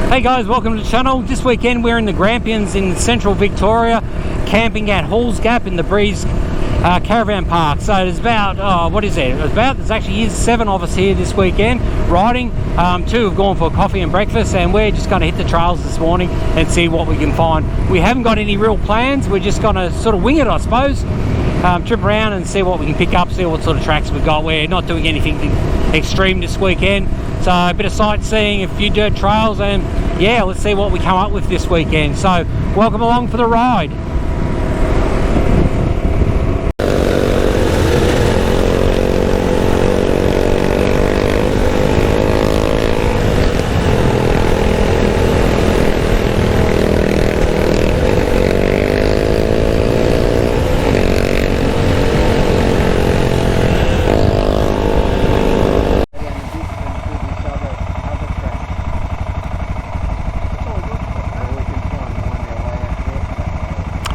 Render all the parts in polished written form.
Hey guys, welcome to the channel. This weekend we're in the Grampians in central Victoria, camping at Halls Gap in the Breeze Caravan Park. So there's about, there's actually 7 of us here this weekend riding. 2 have gone for coffee and breakfast, and we're just going to hit the trails this morning and see what we can find. We haven't got any real plans, we're just going to sort of wing it, I suppose. Trip around and see what we can pick up, see what sort of tracks we've got. We're not doing anything extreme this weekend, so a bit of sightseeing, a few dirt trails, and yeah, let's see what we come up with this weekend. So welcome along for the ride.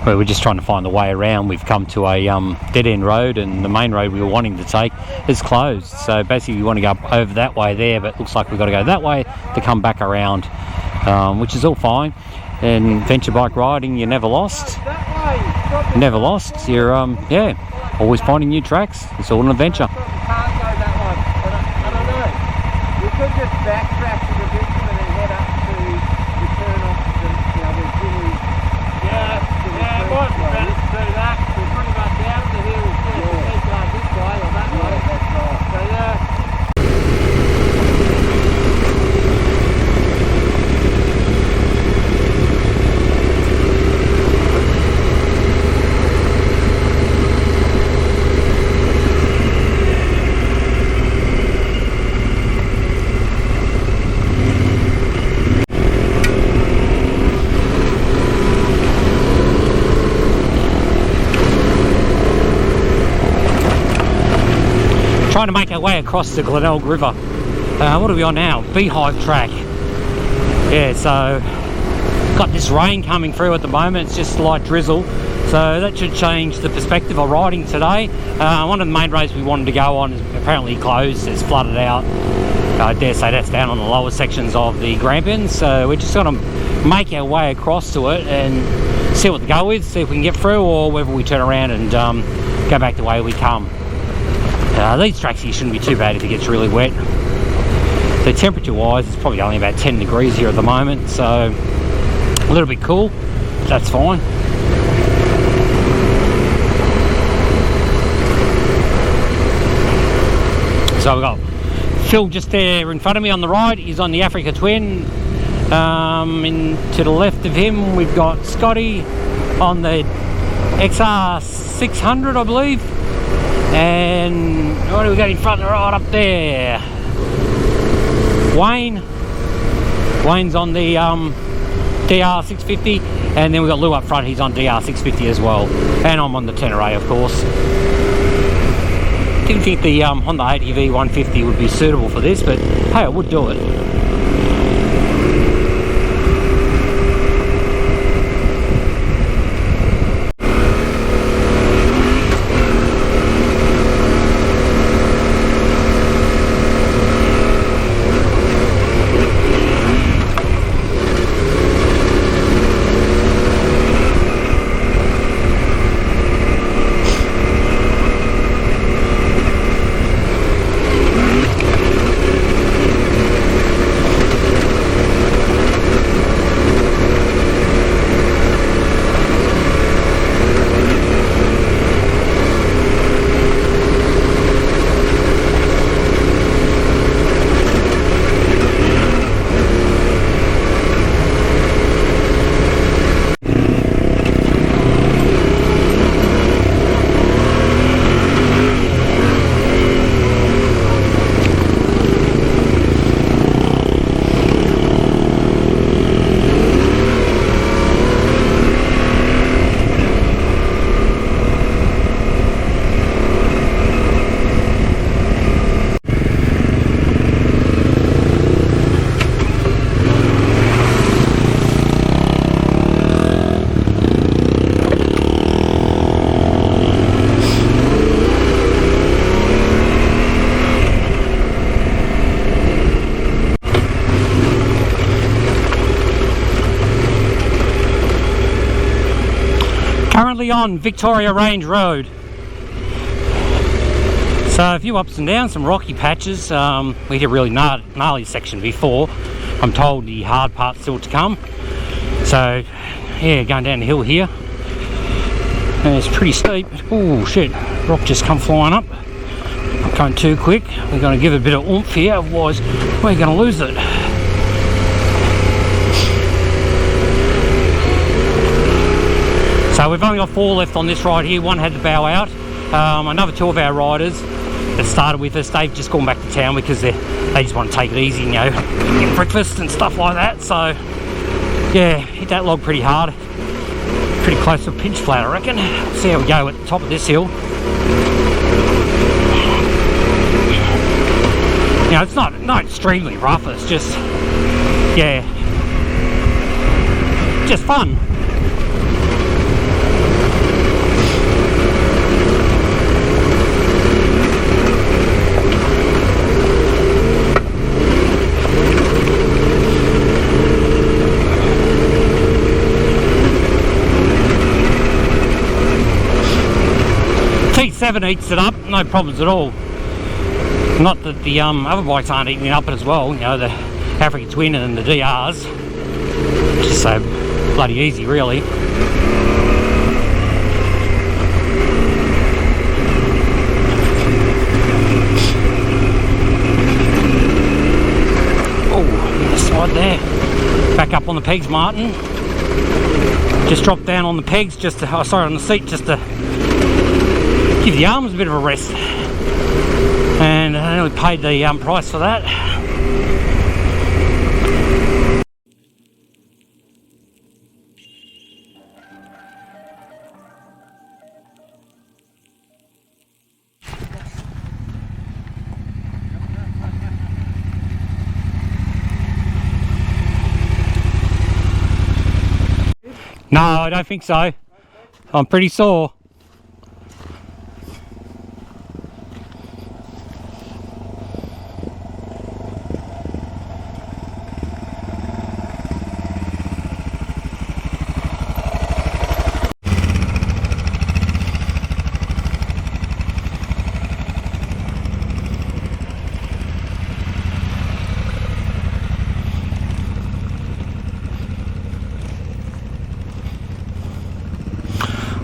We're just trying to find the way around. We've come to a dead-end road, and the main road we were wanting to take is closed. So basically we want to go over that way there, but it looks like we've got to go that way to come back around, which is all fine. And venture bike riding, you're never lost. Never lost. You're, always finding new tracks. It's all an adventure. We could just backtrack to the victim and then head up to return off to the Jimmy. Yeah, it might be better to do that. We're pretty much out of the hill. We'll keep going this way or that way. That's right. So trying to make our way across the Glenelg River. What are we on now? Beehive track. Yeah, so got this rain coming through at the moment. It's just light drizzle, so that should change the perspective of riding today. One of the main roads we wanted to go on is apparently closed. It's flooded out. I dare say that's down on the lower sections of the Grampians, so we're just going to make our way across to it and see what to go with, see if we can get through, or whether we turn around and go back the way we come. These tracks here shouldn't be too bad if it gets really wet. The temperature wise, it's probably only about 10 degrees here at the moment, so a little bit cool. That's fine. So we've got Phil just there in front of me on the right. He's on the Africa Twin. To the left of him we've got Scotty on the XR600, I believe. And what do we got in front, right up there? Wayne's on the DR650, and then we've got Lou up front, he's on DR650 as well. And I'm on the Tenere, of course. Didn't think the Honda ATV 150 would be suitable for this, but hey, I would do it. currently on Victoria Range Road. So a few ups and downs, some rocky patches. We hit a really gnarly section before. I'm told the hard part's still to come. So yeah, going down the hill here. And it's pretty steep. Oh shit, rock just come flying up. Not going too quick. We're going to give it a bit of oomph here, otherwise we're going to lose it. So we've only got 4 left on this ride here. One had to bow out. Another 2 of our riders that started with us, they've just gone back to town because they just want to take it easy, you know, get breakfast and stuff like that. So yeah, hit that log pretty hard. Pretty close to a pinch flat, I reckon. See how we go at the top of this hill. You know, it's not extremely rough, it's just, yeah, just fun. T7 eats it up, no problems at all. Not that the other bikes aren't eating it up as well, you know, the African Twin and the DRs. It's just so bloody easy, really. Oh, the slide there. Back up on the pegs, Martin. Just dropped down on the pegs, just to, oh, sorry, on the seat, just to give the arms a bit of a rest. And I only paid the price for that. No, I don't think so. I'm pretty sore.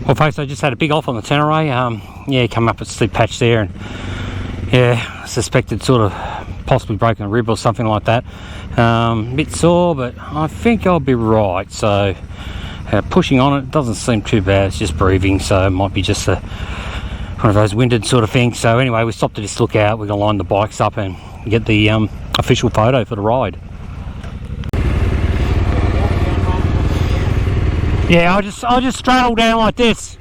Well folks, I just had a big off on the Tenere. Yeah, come up a steep patch there, and yeah, suspected sort of possibly broken a rib or something like that. A bit sore, but I think I'll be right. So pushing on it doesn't seem too bad, it's just breathing, so it might be just one of those winded sort of things. So anyway, we stopped at this lookout. We're going to line the bikes up and get the official photo for the ride. Yeah, I'll just straddle down like this.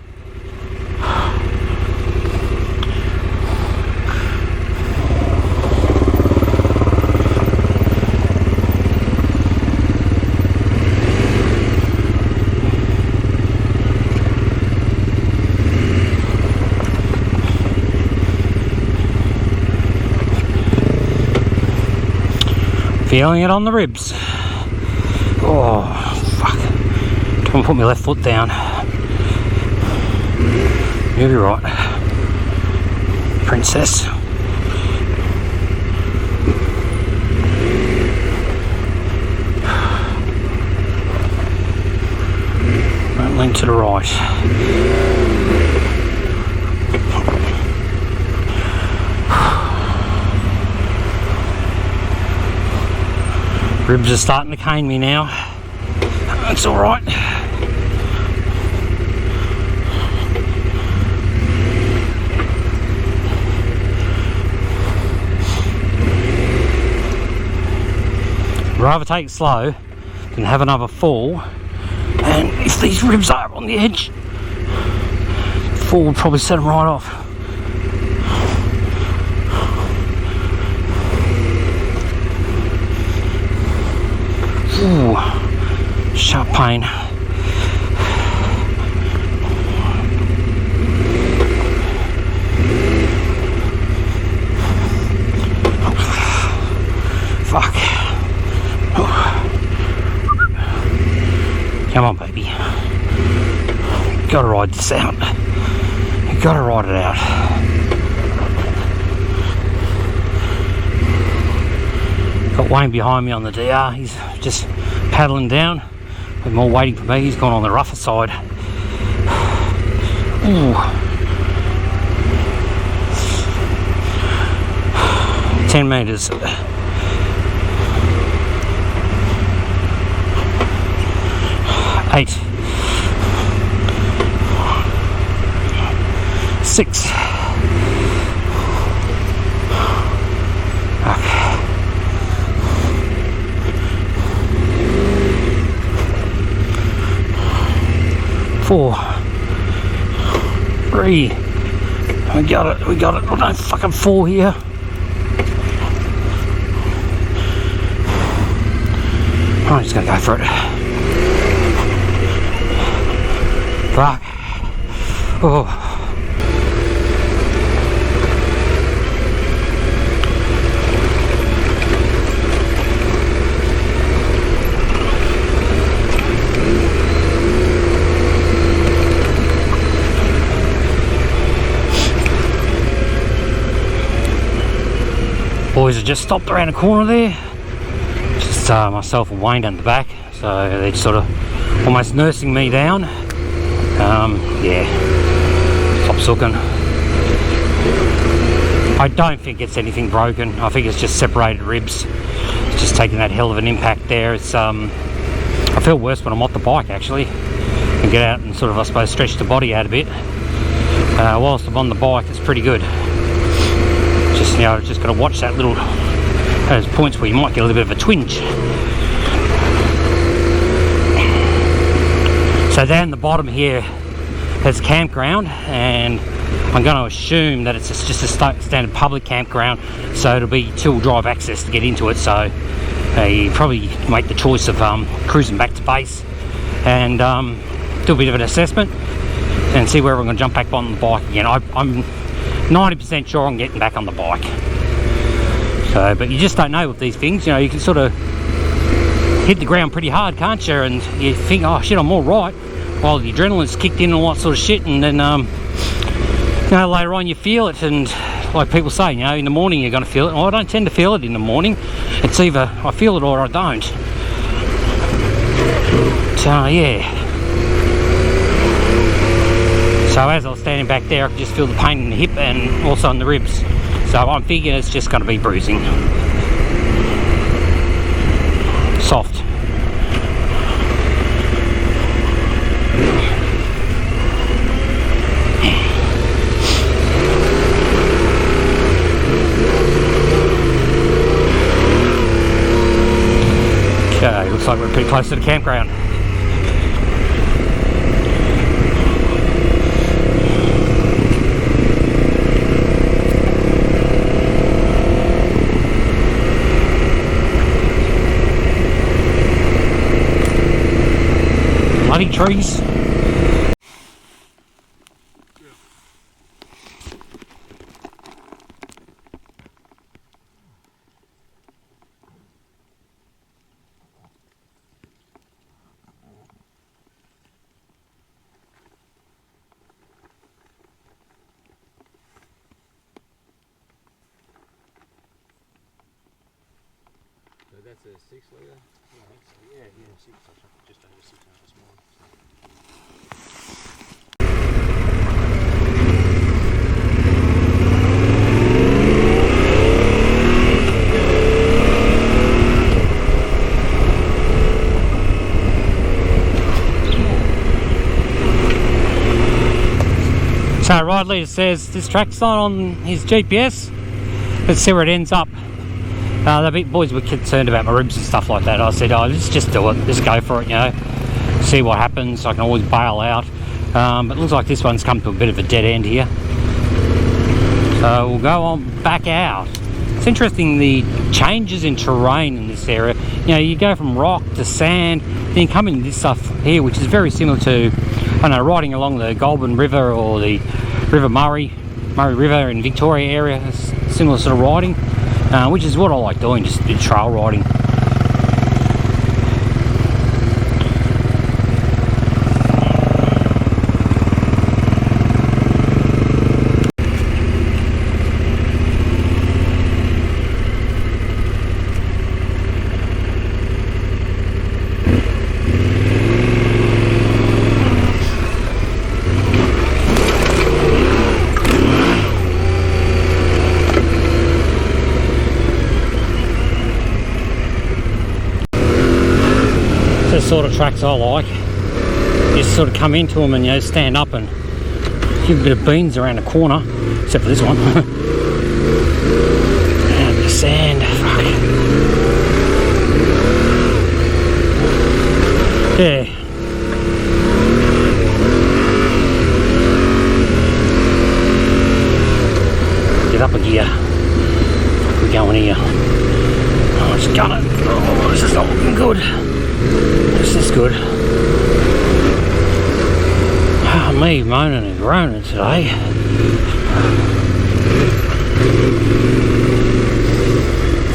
Feeling it on the ribs. Oh, fuck. Don't put my left foot down. You'll be right, princess. Don't lean to the right. Ribs are starting to cane me now. That's all right. Rather take it slow than have another fall, and if these ribs are on the edge, the fall will probably set them right off. Ooh, sharp pain. Fuck. Come on, baby. Gotta ride this out. You gotta ride it out. Got Wayne behind me on the DR. He's just paddling down with more waiting for me. He's gone on the rougher side. Ooh. 10 metres. 8. 6. Okay. 4. 3. We got it. We got it. Oh, don't fucking fall here. I'm just gonna go for it. Fuck. Oh. Boys have just stopped around the corner there. Just myself and Wayne down the back, so they're sort of almost nursing me down. Yeah, top sooking. I don't think it's anything broken. I think it's just separated ribs. It's just taking that hell of an impact there. It's I feel worse when I'm off the bike actually, and get out and sort of, I suppose, stretch the body out a bit. Whilst I'm on the bike, it's pretty good. Just, you know, just got to watch that little, those points where you might get a little bit of a twinge. So down the bottom here there's a campground, and I'm going to assume that it's just a standard public campground, so it'll be two-wheel drive access to get into it. So you probably make the choice of cruising back to base and do a bit of an assessment and see where we're going to jump back on the bike again. I'm 90% sure I'm getting back on the bike. So, but you just don't know with these things. You know, you can sort of hit the ground pretty hard, can't you? And you think, oh shit, I'm all right, while the adrenaline's kicked in and all that sort of shit, and then you know, later on you feel it, and like people say, you know, in the morning you're going to feel it. Well, I don't tend to feel it in the morning. It's either I feel it or I don't. So yeah. So as I was standing back there, I could just feel the pain in the hip and also in the ribs. So I'm thinking it's just going to be bruising. Soft. Okay, looks like we're pretty close to the campground. Bloody trees. So that's a 6 litre? Yeah, 6. Just over 6 this morning. So ride leader says this track's not on his GPS. Let's see where it ends up. The boys were concerned about my ribs and stuff like that. I said, oh, let's just do it. Just go for it, you know. See what happens. I can always bail out. But it looks like this one's come to a bit of a dead end here. So we'll go on back out. It's interesting, the changes in terrain in this area. You know, you go from rock to sand, then you come into this stuff here, which is very similar to, I don't know, riding along the Goulburn River or the River Murray River in Victoria area. It's similar sort of riding. Which is what I like doing, just a bit of trail riding. the sort of tracks I like. You just sort of come into them and, you know, stand up and give a bit of beans around the corner, except for this one. And a bit of sand. Fuck. Yeah. Get up a gear. We're going here. Oh, it's gonna. Oh, this is not looking good. This is good. Oh, me moaning and groaning today.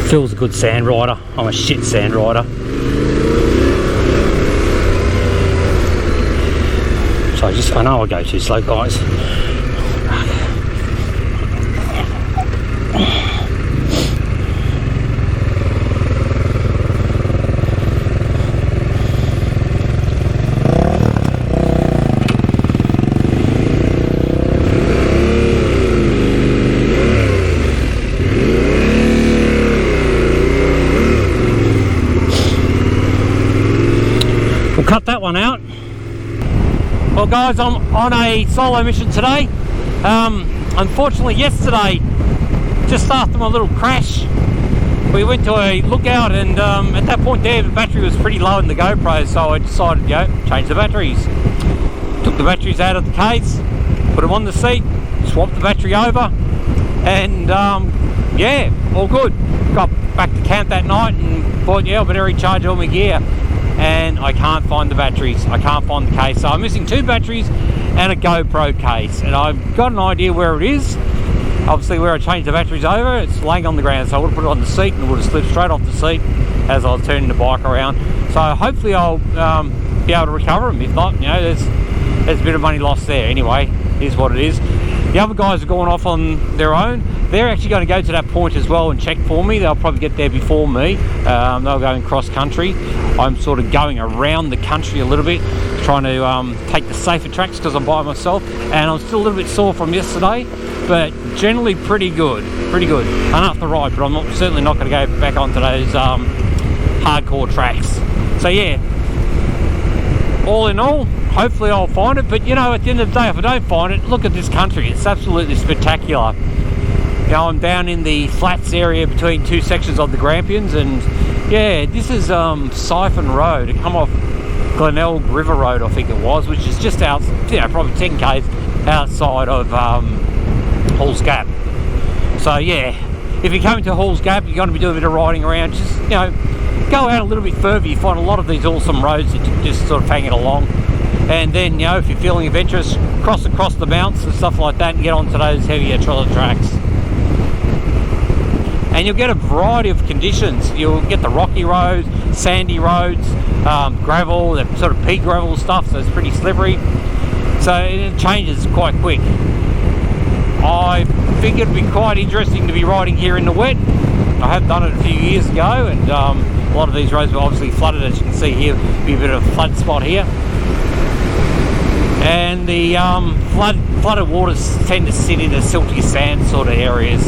Phil's a good sand rider. I'm a shit sand rider. So I know I go too slow, guys. We'll cut that one out. Well guys, I'm on a solo mission today. Unfortunately yesterday, just after my little crash, we went to a lookout and at that point there the battery was pretty low in the GoPro, so I decided, you know, change the batteries. Took the batteries out of the case, put them on the seat, swapped the battery over, and yeah, all good. Got back to camp that night and thought, yeah, I better recharge all my gear. And I can't find the batteries, I can't find the case, so I'm missing 2 batteries and a GoPro case, and I've got an idea where it is. Obviously where I changed the batteries over, it's laying on the ground, so I would have put it on the seat and it would have slipped straight off the seat as I was turning the bike around. So hopefully I'll be able to recover them. If not, you know, there's a bit of money lost there. Anyway, here's what it is. The other guys are going off on their own. They're actually going to go to that point as well and check for me. They'll probably get there before me. They're going cross country. I'm sort of going around the country a little bit, trying to take the safer tracks because I'm by myself, and I'm still a little bit sore from yesterday, but generally pretty good. Enough to ride, but I'm certainly not going to go back onto those hardcore tracks. So yeah, all in all, hopefully I'll find it, but you know, at the end of the day, if I don't find it, look at this country. It's absolutely spectacular. You know, I'm down in the flats area between 2 sections of the Grampians, and yeah, this is Siphon Road. It come off Glenelg River Road, I think it was, which is just out, you know, probably 10 k's outside of Halls Gap. So yeah, if you're coming to Halls Gap, you're going to be doing a bit of riding around. Just, you know, go out a little bit further. You find a lot of these awesome roads that you can just sort of hang it along. And then, you know, if you're feeling adventurous, cross across the mounts and stuff like that and get onto those heavier trailer tracks. And you'll get a variety of conditions. You'll get the rocky roads, sandy roads, gravel, that sort of pea gravel stuff, so it's pretty slippery. So it changes quite quick. I think it'd be quite interesting to be riding here in the wet. I have done it a few years ago, and a lot of these roads were obviously flooded, as you can see here. Be a bit of a flood spot here. And the flooded waters tend to sit in the silty sand sort of areas.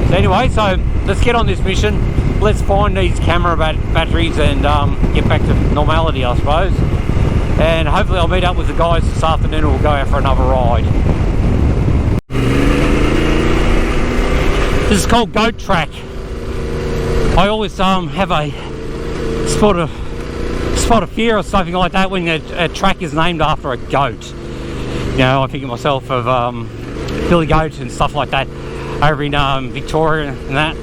So anyway, so let's get on this mission. Let's find these camera batteries and get back to normality, I suppose. And hopefully I'll meet up with the guys this afternoon and we'll go out for another ride. This is called Goat Track. I always have a spot of fear or something like that when a track is named after a goat. You know, I think of myself of Billy Goat and stuff like that over in Victoria and that.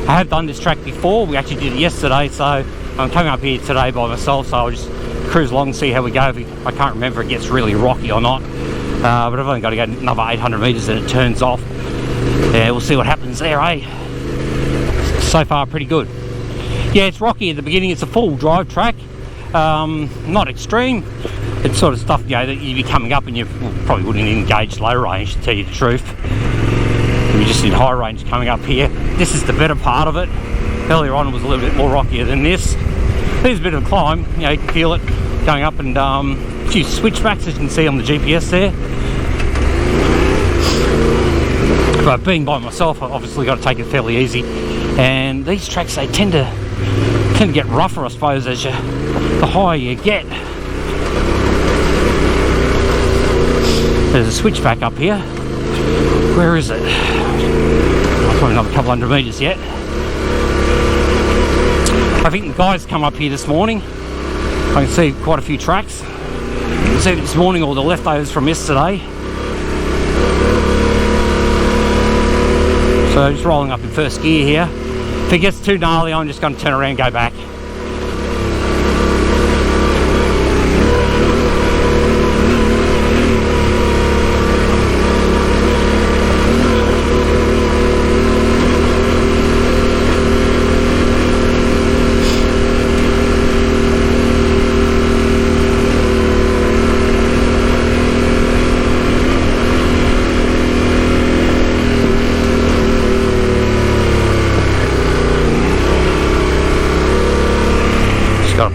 I have done this track before. We actually did it yesterday, so I'm coming up here today by myself, so I'll just cruise along and see how we go. I can't remember if it gets really rocky or not, but I've only got to go another 800 metres and it turns off. Yeah, we'll see what happens there, eh? So far pretty good. Yeah, it's rocky at the beginning. It's a full drive track, not extreme. It's sort of stuff, you know, that you'd be coming up and you probably wouldn't engage low range, to tell you the truth. You're just in high range coming up here. This is the better part of it. Earlier on it was a little bit more rockier than this. There's a bit of a climb, you know, you can feel it going up, and a few switchbacks, as you can see on the GPS there. But being by myself, I've obviously got to take it fairly easy. And these tracks, they tend to can get rougher, I suppose, as the higher you get. There's a switchback up here. Where is it? Probably not a couple hundred metres yet. I think the guys come up here this morning. I can see quite a few tracks. You can see this morning all the leftovers from yesterday. So just rolling up in first gear here. If it gets too gnarly, I'm just going to turn around and go back.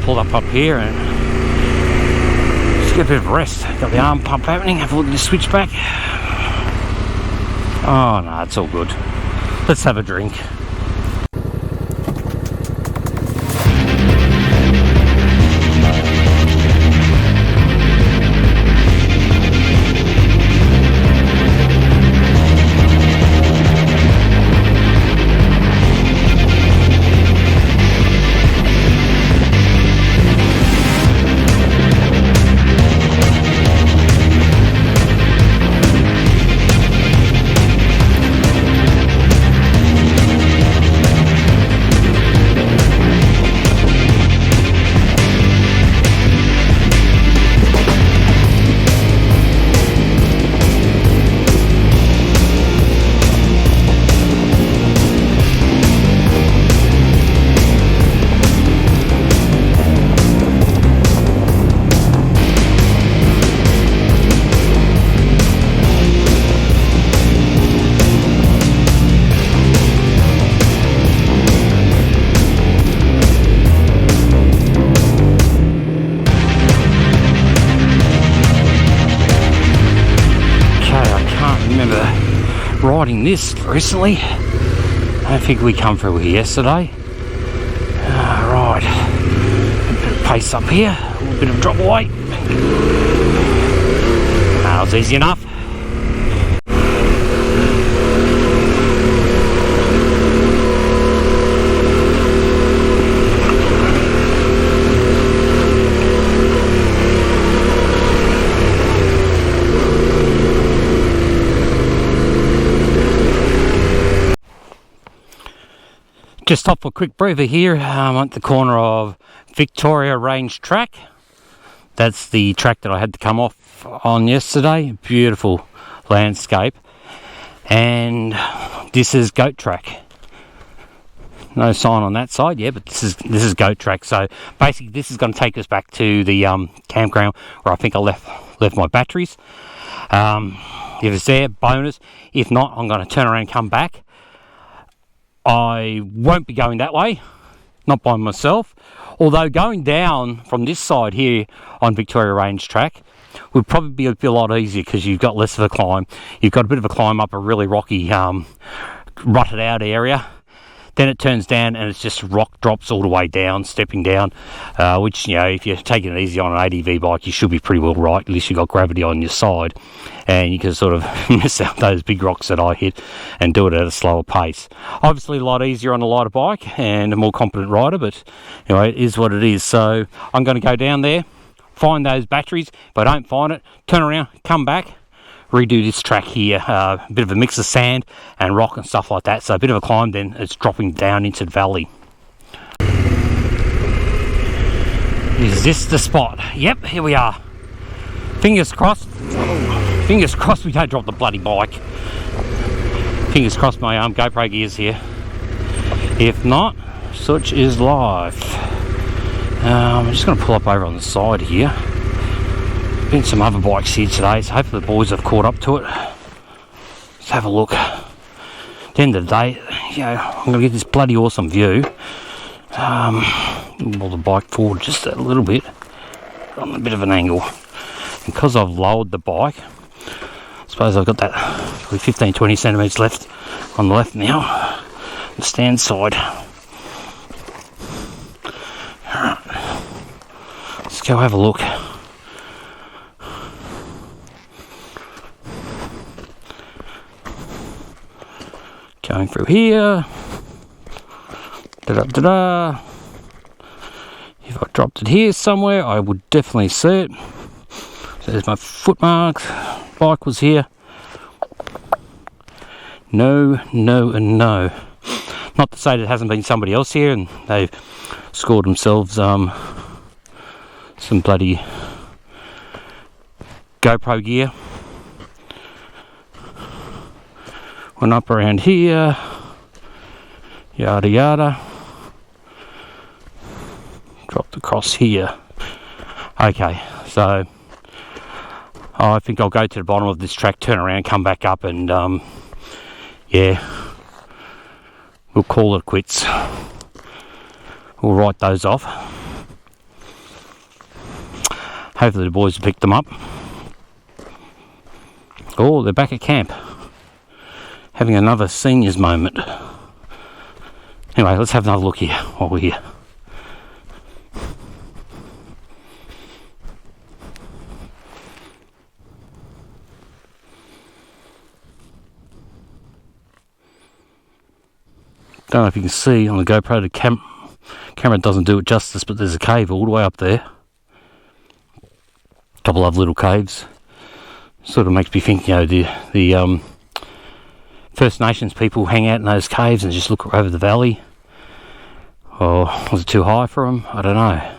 Pull up here and just get a bit of rest. Got the arm pump happening. Have a look at the switchback. Oh no, it's all good. Let's have a drink. Riding this recently. I don't think we come through here yesterday. Right, a bit of pace up here, a little bit of drop away. That was easy enough. Just stop for a quick breather here. I'm at the corner of Victoria Range Track. That's the track that I had to come off on yesterday. Beautiful landscape. And this is Goat Track. No sign on that side, yeah, but this is Goat Track. So basically this is going to take us back to the campground where I think I left my batteries. If it's there, bonus. If not, I'm going to turn around and come back. I won't be going that way, not by myself, although going down from this side here on Victoria Range Track would probably be a lot easier because you've got less of a climb. You've got a bit of a climb up a really rocky, rutted out area. Then it turns down and it's just rock drops all the way down, stepping down, which, you know, if you're taking it easy on an ADV bike, you should be pretty well right, at least you've got gravity on your side, and you can sort of miss out those big rocks that I hit and do it at a slower pace. Obviously a lot easier on a lighter bike and a more competent rider, but you know, it is what it is. So I'm going to go down there, find those batteries. If I don't find it, turn around, come back, redo this track here, a bit of a mix of sand and rock and stuff like that, so a bit of a climb, then it's dropping down into the valley. Is this the spot? Yep, here we are. Fingers crossed. Fingers crossed we don't drop the bloody bike. Fingers crossed my GoPro gear's here. If not, such is life. I'm just going to pull up over on the side here. Been some other bikes here today, so hopefully the boys have caught up to it. Let's have a look. At the end of the day, you know, I'm going to get this bloody awesome view. Pull the bike forward just a little bit on a bit of an angle. Because I've lowered the bike, I suppose I've got that probably 15-20 centimetres left on the left now, the stand side. go have a look. Going through here. Da-da-da-da. If I dropped it here somewhere, I would definitely see it. So there's my foot marks. Bike was here. No, no, and no. Not to say there hasn't been somebody else here and they've scored themselves some bloody GoPro gear. Went up around here, yada yada. Dropped across here. Okay, so I think I'll go to the bottom of this track, turn around, come back up, and yeah, we'll call it quits. We'll write those off. Hopefully the boys will pick them up. Oh, they're back at camp. Having another seniors moment. Anyway, let's have another look here while we're here. Don't know if you can see on the GoPro, the camera doesn't do it justice, but there's a cave all the way up there. Couple of little caves. Sort of makes me think, you know, the First Nations people hang out in those caves and just look over the valley. Or was it too high for them? I don't know.